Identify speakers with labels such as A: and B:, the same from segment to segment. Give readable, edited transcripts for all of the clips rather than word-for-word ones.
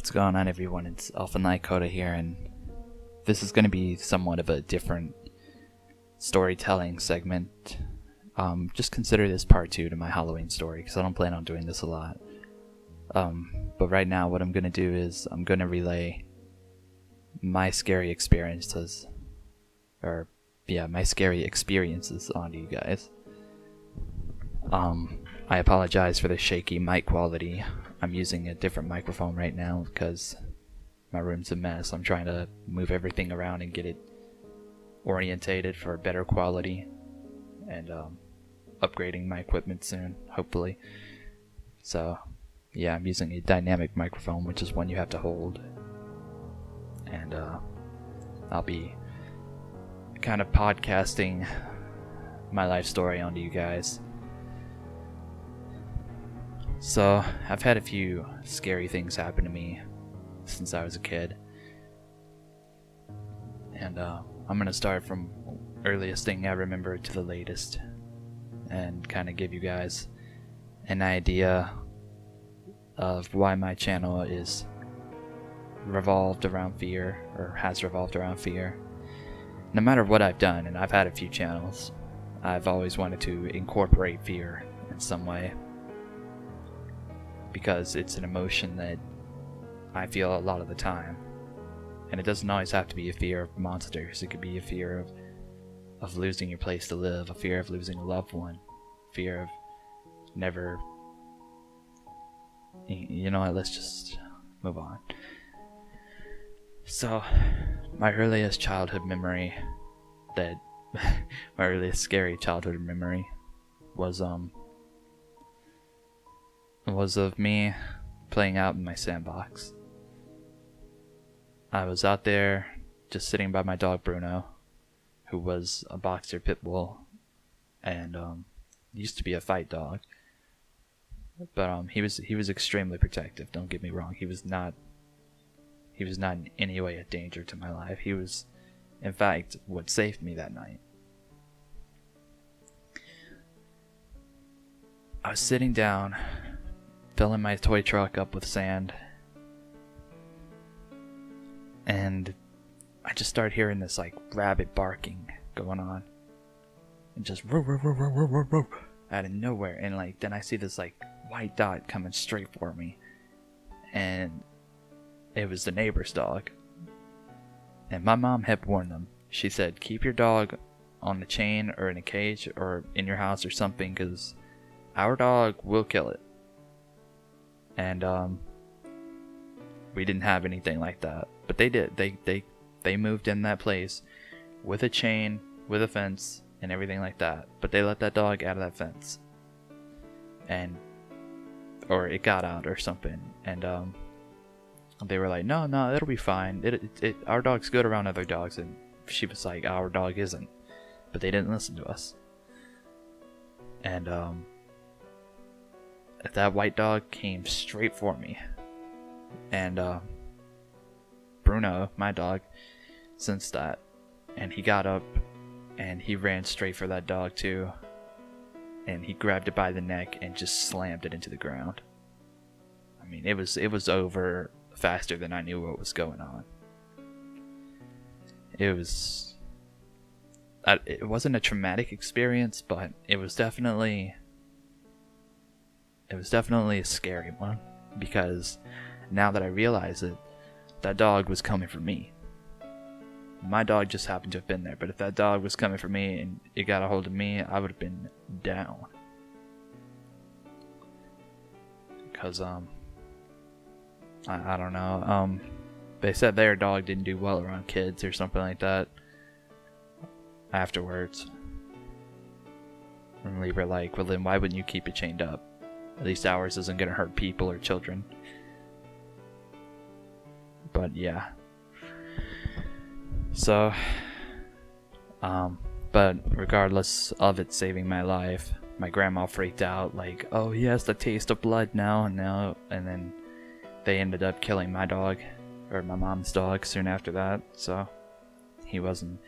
A: What's going on, everyone? It's ElfenLiedKouta here, and this is going to be somewhat of a different storytelling segment. Just consider this part 2 to my Halloween story, because I don't plan on doing this a lot. But right now, what I'm going to do is I'm going to relay my scary experiences, my scary experiences onto you guys. I apologize for the shaky mic quality. I'm using a different microphone right now because my room's a mess. I'm trying to move everything around and get it orientated for better quality, and upgrading my equipment soon, hopefully. So yeah, I'm using a dynamic microphone, which is one you have to hold, and I'll be kind of podcasting my life story onto you guys. So, I've had a few scary things happen to me since I was a kid. And I'm going to start from earliest thing I remember to the latest, and kind of give you guys an idea of why my channel is revolved around fear, or has revolved around fear. No matter what I've done, and I've had a few channels, I've always wanted to incorporate fear in some way, because it's an emotion that I feel a lot of the time. And it doesn't always have to be a fear of monsters. It could be a fear of losing your place to live, a fear of losing a loved one, fear of never... You know what, let's just move on. So, my earliest childhood memory my earliest scary childhood memory was of me playing out in my sandbox. I was out there just sitting by my dog Bruno, who was a boxer pit bull, and used to be a fight dog. But he was extremely protective. Don't get me wrong. He was not in any way a danger to my life. He was, in fact, what saved me that night. I was sitting down, filling my toy truck up with sand, and I just started hearing this like rabbit barking going on, and just out of nowhere, and then I see this like white dot coming straight for me, and it was the neighbor's dog. And my mom had warned them. She said, keep your dog on the chain or in a cage or in your house or something, because our dog will kill it. And we didn't have anything like that, but they did. They moved in that place with a chain, with a fence, and everything like that. But they let that dog out of that fence, or it got out or something. And they were like, no, it'll be fine. Our dog's good around other dogs. And she was like, our dog isn't. But they didn't listen to us. And that white dog came straight for me. And Bruno, my dog, sensed that. And he got up and he ran straight for that dog too. And he grabbed it by the neck and just slammed it into the ground. I mean, it was over faster than I knew what was going on. It wasn't a traumatic experience, but it was definitely a scary one, because now that I realize it, that dog was coming for me. My dog just happened to have been there, but if that dog was coming for me and it got a hold of me, I would have been down. Because I don't know. They said their dog didn't do well around kids or something like that afterwards. And we were like, well then why wouldn't you keep it chained up? At least ours isn't going to hurt people or children. But yeah. So, but regardless of it saving my life, my grandma freaked out like, oh he has the taste of blood now, and then they ended up killing my dog, or my mom's dog, soon after that. So he wasn't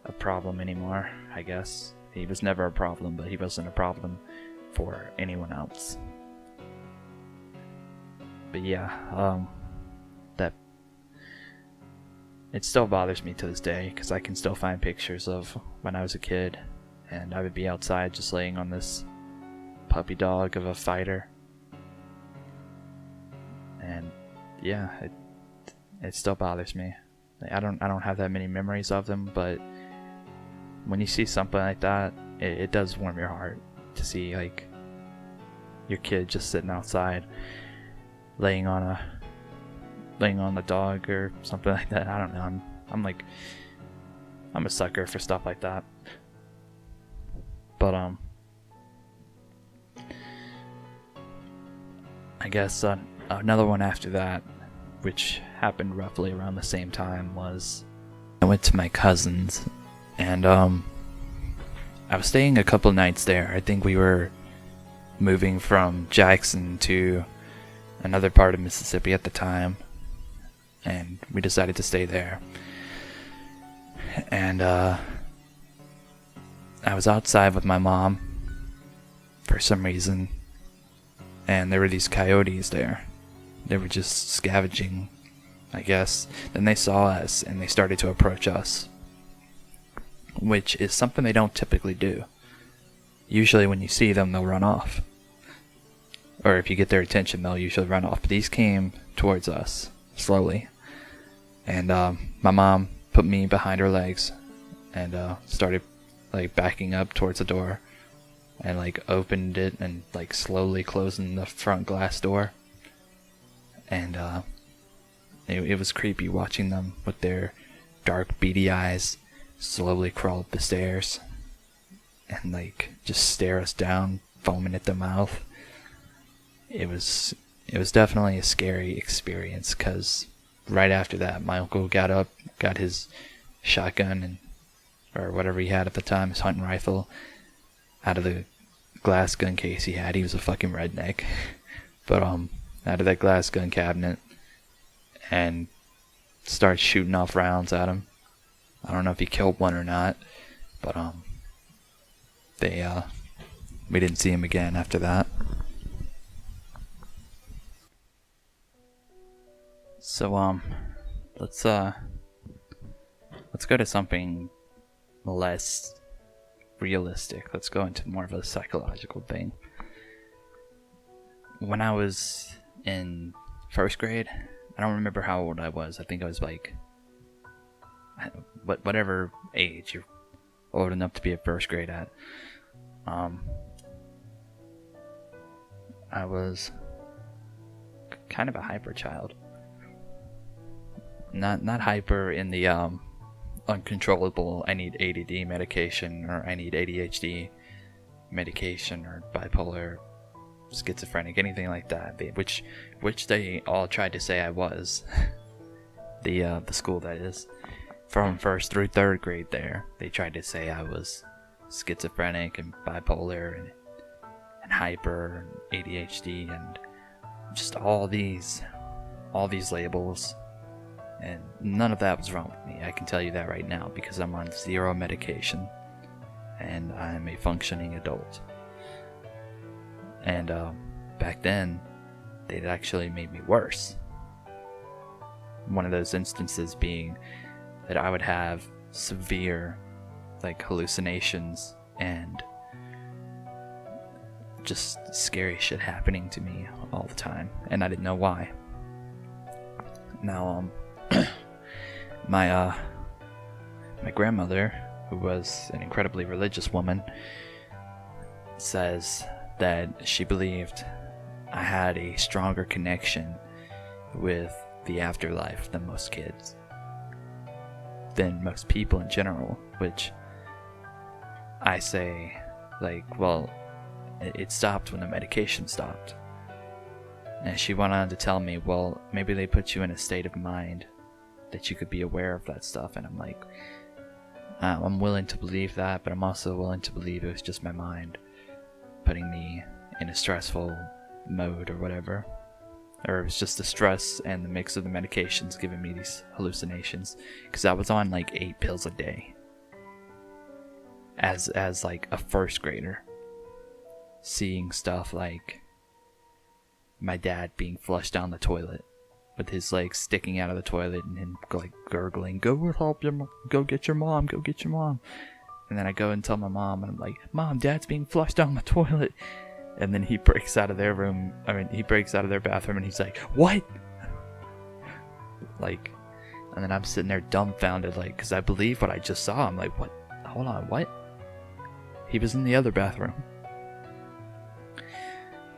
A: a problem anymore, I guess. He was never a problem, but he wasn't a problem for anyone else. But yeah, it still bothers me to this day because I can still find pictures of when I was a kid and I would be outside just laying on this puppy dog of a fighter. And yeah, it still bothers me. I don't have that many memories of them, but when you see something like that, it does warm your heart to see like your kid just sitting outside laying on the dog or something like that. I don't know. I'm a sucker for stuff like that. But I guess another one after that, which happened roughly around the same time, was I went to my cousin's, and I was staying a couple nights there. I think we were moving from Jackson to another part of Mississippi at the time, and we decided to stay there. And I was outside with my mom for some reason, and there were these coyotes there. They were just scavenging, I guess. Then they saw us and they started to approach us, which is something they don't typically do. Usually when you see them, they'll run off. Or if you get their attention, they'll usually run off. But these came towards us slowly. And my mom put me behind her legs and started like backing up towards the door and like opened it and like slowly closing the front glass door. And it was creepy watching them with their dark beady eyes slowly crawl up the stairs and like just stare us down, foaming at the mouth. It was definitely a scary experience, because right after that my uncle got up, got his shotgun or whatever he had at the time, his hunting rifle, out of the glass gun case he had. He was a fucking redneck. But out of that glass gun cabinet and started shooting off rounds at him. I don't know if he killed one or not, but we didn't see him again after that. So let's go to something less realistic. Let's go into more of a psychological thing. When I was in first grade, I don't remember how old I was. I think I was like, whatever age you're old enough to be at first grade at. I was kind of a hyper child. Not hyper in the uncontrollable, I need ADD medication, or I need ADHD medication, or bipolar, schizophrenic, anything like that, which they all tried to say I was. the school, that is, from first through third grade there, they tried to say I was schizophrenic and bipolar and hyper and ADHD and just all these labels, and none of that was wrong with me. I can tell you that right now, because I'm on 0 medication and I'm a functioning adult. And back then, they'd actually made me worse. One of those instances being that I would have severe like hallucinations and just scary shit happening to me all the time, and I didn't know why. Now my grandmother, who was an incredibly religious woman, says that she believed I had a stronger connection with the afterlife than most kids, than most people in general, which I say, like, well, it stopped when the medication stopped. And she went on to tell me, well, maybe they put you in a state of mind that you could be aware of that stuff. And I'm like, I'm willing to believe that, but I'm also willing to believe it was just my mind putting me in a stressful mode or whatever. Or it was just the stress and the mix of the medications giving me these hallucinations. Because I was on like 8 pills a day. As like a first grader. Seeing stuff like my dad being flushed down the toilet with his legs sticking out of the toilet and him like gurgling, go help your mom, go get your mom, go get your mom. And then I go and tell my mom, and I'm like, Mom, Dad's being flushed down the toilet. And then he breaks out of their room. He breaks out of their bathroom, and he's like, what? Like, and then I'm sitting there dumbfounded, like, because I believe what I just saw. I'm like, what? Hold on, what? He was in the other bathroom.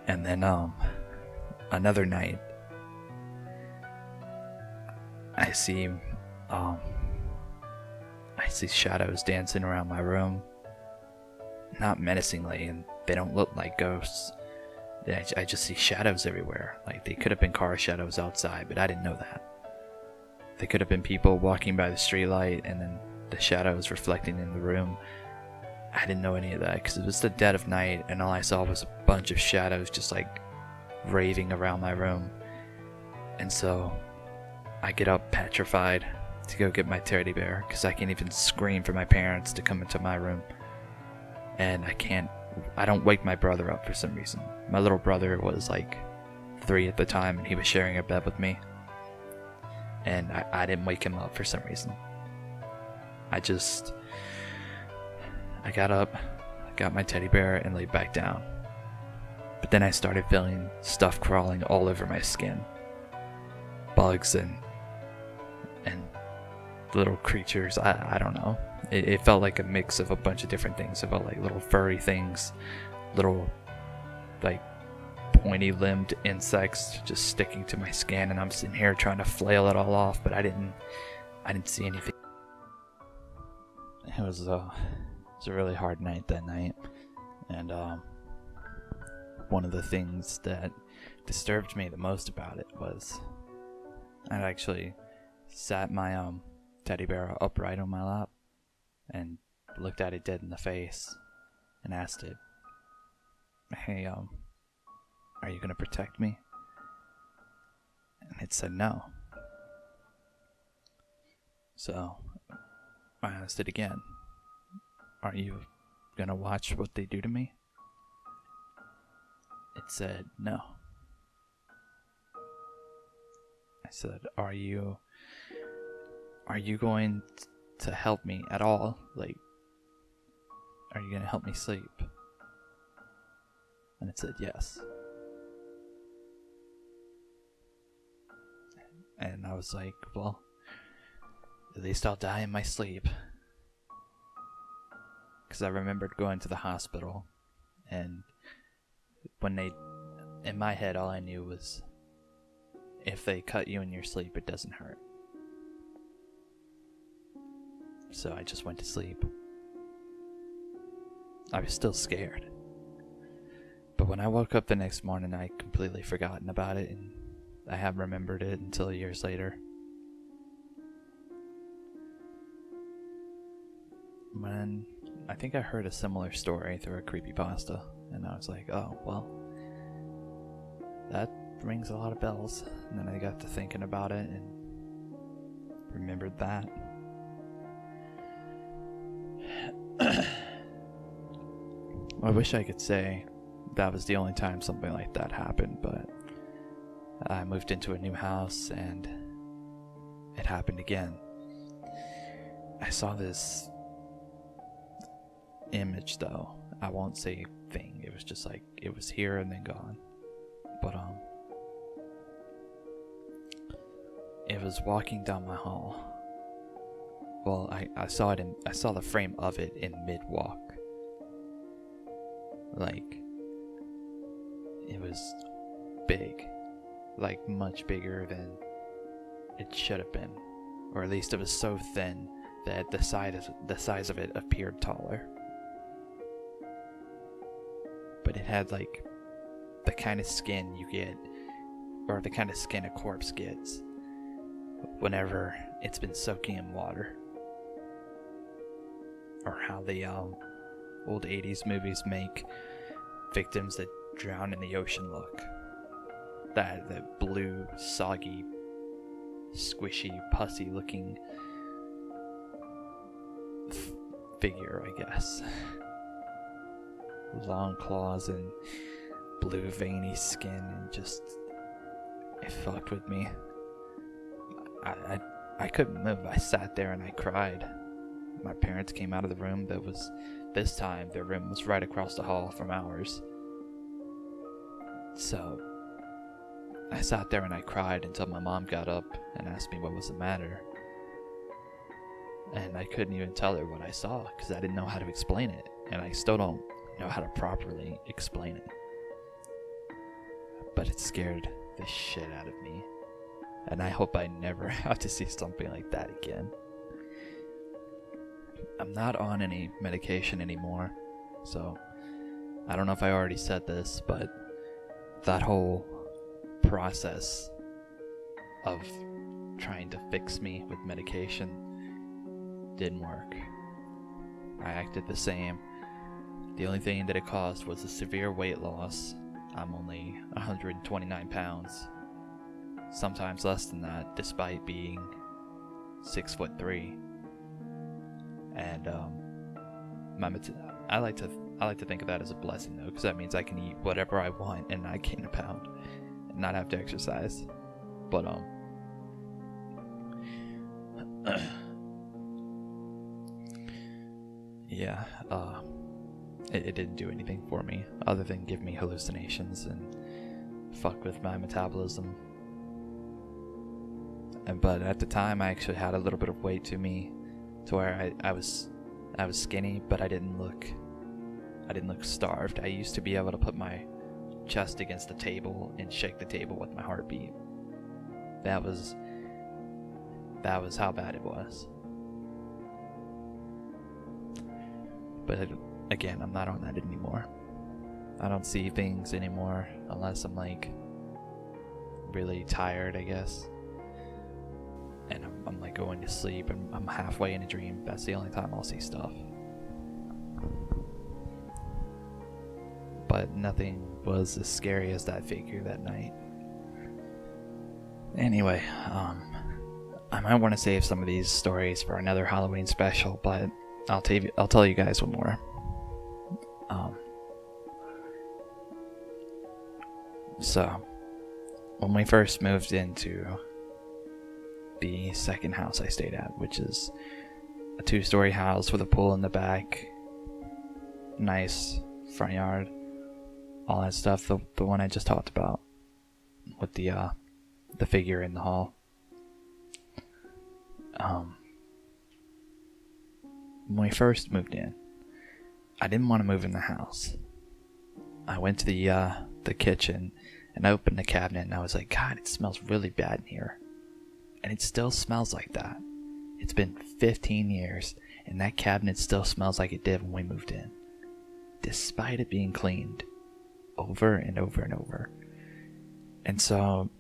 A: And then, another night, I see shadows dancing around my room. Not menacingly, and they don't look like ghosts. I just see shadows everywhere. Like, they could have been car shadows outside, but I didn't know that. They could have been people walking by the streetlight, and then the shadows reflecting in the room. I didn't know any of that, because it was the dead of night, and all I saw was a bunch of shadows just, like, raving around my room. And so, I get up petrified to go get my teddy bear, because I can't even scream for my parents to come into my room. And I don't wake my brother up for some reason. My little brother was like 3 at the time, and he was sharing a bed with me. And I didn't wake him up for some reason. I got up, got my teddy bear, and laid back down. But then I started feeling stuff crawling all over my skin. Bugs and little creatures, I don't know. It felt like a mix of a bunch of different things. It felt like little furry things, little like pointy limbed insects just sticking to my skin, and I'm sitting here trying to flail it all off, but I didn't see anything. It was a really hard night that night, and one of the things that disturbed me the most about it was I actually sat my teddy bear upright on my lap and looked at it dead in the face and asked it, hey, are you gonna protect me? And it said no. So I asked it again, are you gonna watch what they do to me? It said no. I said, are you going to help me at all? Like, are you gonna help me sleep? And it said yes. And I was like, well, at least I'll die in my sleep. Because I remembered going to the hospital, and in my head, all I knew was, if they cut you in your sleep, it doesn't hurt. So I just went to sleep. I was still scared. But when I woke up the next morning, I completely forgotten about it, and I haven't remembered it until years later. When I think I heard a similar story through a CreepyPasta, and I was like, oh, well, that rings a lot of bells. And then I got to thinking about it and remembered that. I wish I could say that was the only time something like that happened, but I moved into a new house and it happened again. I saw this image, though. I won't say thing. It was just like, it was here and then gone. But it was walking down my hall. Well, I saw the frame of it in mid-walk. Like, it was big. Like, much bigger than it should have been. Or at least it was so thin that the size of it appeared taller. But it had, like, the kind of skin you get, or the kind of skin a corpse gets whenever it's been soaking in water. Or how the old 80s movies make victims that drown in the ocean look. That blue, soggy, squishy, pussy looking figure, I guess. Long claws and blue veiny skin, and just, it fucked with me. I couldn't move. I sat there and I cried. My parents came out of the room. This time their room was right across the hall from ours. So I sat there and I cried until my mom got up and asked me what was the matter. And I couldn't even tell her what I saw because I didn't know how to explain it. And I still don't know how to properly explain it. But it scared the shit out of me. And I hope I never have to see something like that again. I'm not on any medication anymore. So I don't know if I already said this, but that whole process of trying to fix me with medication didn't work. I acted the same. The only thing that it caused was a severe weight loss. I'm only 129 pounds, sometimes less than that, despite being 6'3". And I like to think of that as a blessing though, because that means I can eat whatever I want and not gain a pound and not have to exercise. But yeah, it didn't do anything for me other than give me hallucinations and fuck with my metabolism. But at the time, I actually had a little bit of weight to me, to where I was skinny, but I didn't look starved. I used to be able to put my chest against the table and shake the table with my heartbeat. That was how bad it was. But again, I'm not on that anymore. I don't see things anymore unless I'm like really tired, I guess. And I'm like going to sleep and I'm halfway in a dream. That's the only time I'll see stuff. But nothing was as scary as that figure that night. Anyway, I might want to save some of these stories for another Halloween special, but I'll tell you guys one more. So, when we first moved into the second house I stayed at, which is a 2-story house with a pool in the back, nice front yard, all that stuff, the one I just talked about, with the figure in the hall. When we first moved in, I didn't want to move in the house. I went to the kitchen and I opened the cabinet and I was like, God, it smells really bad in here. And it still smells like that. It's been 15 years and that cabinet still smells like it did when we moved in, despite it being cleaned over and over and over. And so,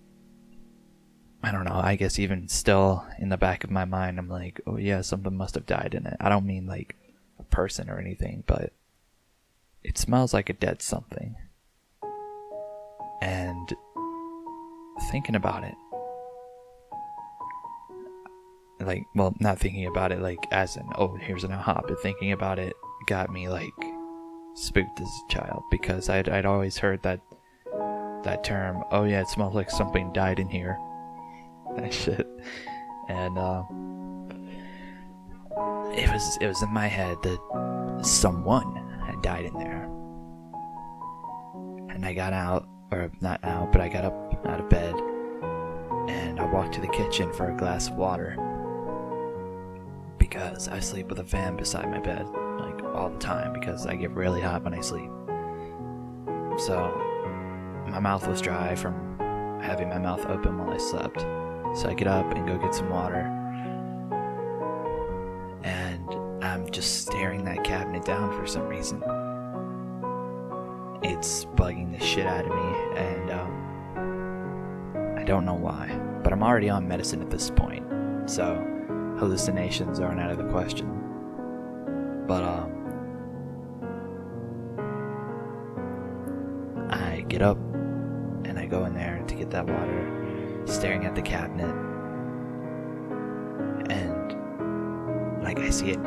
A: I don't know, I guess even still in the back of my mind, I'm like, oh yeah, something must have died in it. I don't mean like a person or anything, but it smells like a dead something. And thinking about it, like, well, not thinking about it like as in, oh, here's an aha, but thinking about it got me like spooked as a child, because I'd always heard that term, oh yeah, it smells like something died in here. That shit. And it was in my head that someone had died in there. And I got out, or not out, but I got up out of bed and I walked to the kitchen for a glass of water, because I sleep with a fan beside my bed like all the time because I get really hot when I sleep. So my mouth was dry from having my mouth open while I slept. So I get up and go get some water, and I'm just staring that cabinet down for some reason. It's bugging the shit out of me, and I don't know why, but I'm already on medicine at this point, so hallucinations aren't out of the question. But I get up and I go in there to get that water, staring at the cabinet, and like I see it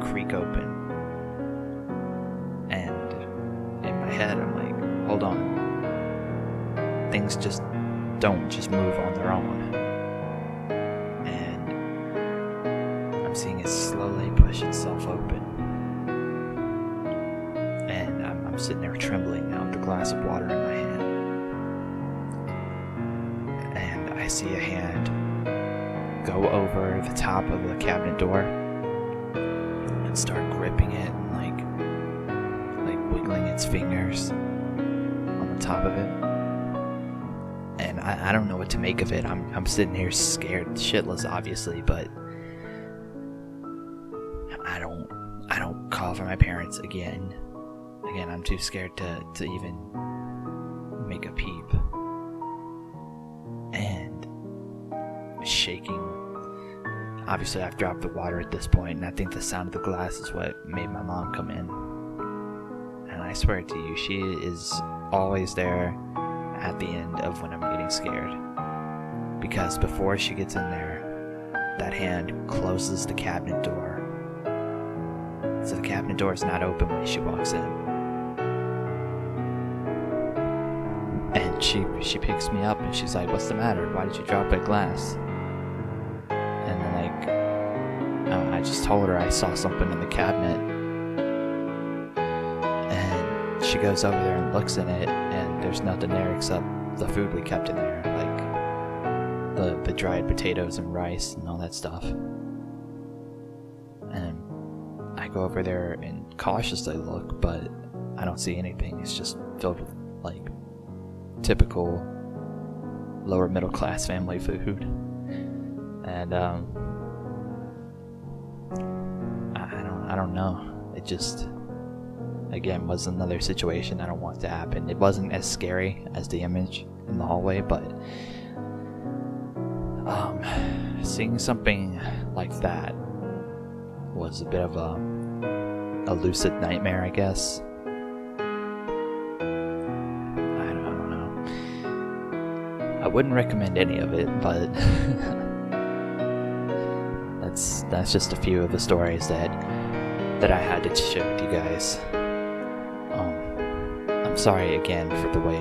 A: creak open, and in my head I'm like, hold on, things just don't just move on their own. slowly push itself open. And I'm sitting there trembling now with a glass of water in my hand. And I see a hand go over the top of the cabinet door and start gripping it and like wiggling its fingers on the top of it. And I don't know what to make of it. I'm sitting here scared shitless, obviously, but I don't call for my parents again. Again, I'm too scared to even make a peep. And shaking. Obviously, I've dropped the water at this point, and I think the sound of the glass is what made my mom come in. And I swear to you, she is always there at the end of when I'm getting scared. Because before she gets in there, that hand closes the cabinet door. So the cabinet door is not open when she walks in. And she picks me up and she's like, "What's the matter? Why did you drop that glass?" And then I just told her I saw something in the cabinet. And she goes over there and looks in it, and there's nothing there except the food we kept in there, like the dried potatoes and rice and all that stuff. And I go over there and cautiously look, but I don't see anything. It's just filled with like typical lower middle class family food. And I don't know. It just, again, was another situation I don't want to happen. It wasn't as scary as the image in the hallway, but seeing something like that was a bit of a lucid nightmare, I guess. I don't know. I wouldn't recommend any of it, but that's just a few of the stories that I had to share with you guys. I'm sorry again for the way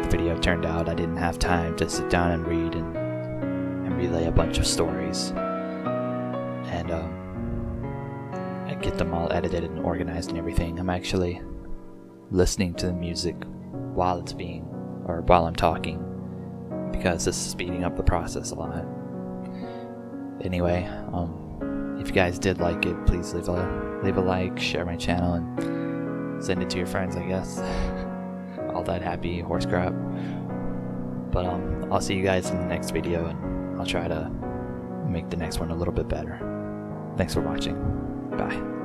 A: the video turned out. I didn't have time to sit down and read and relay a bunch of stories. And I get them all edited and organized and everything. I'm actually listening to the music while I'm talking, because this is speeding up the process a lot. Anyway, if you guys did like it, please leave a like, share my channel, and send it to your friends, I guess. All that happy horse crap. But I'll see you guys in the next video, and I'll try to make the next one a little bit better. Thanks for watching. Bye.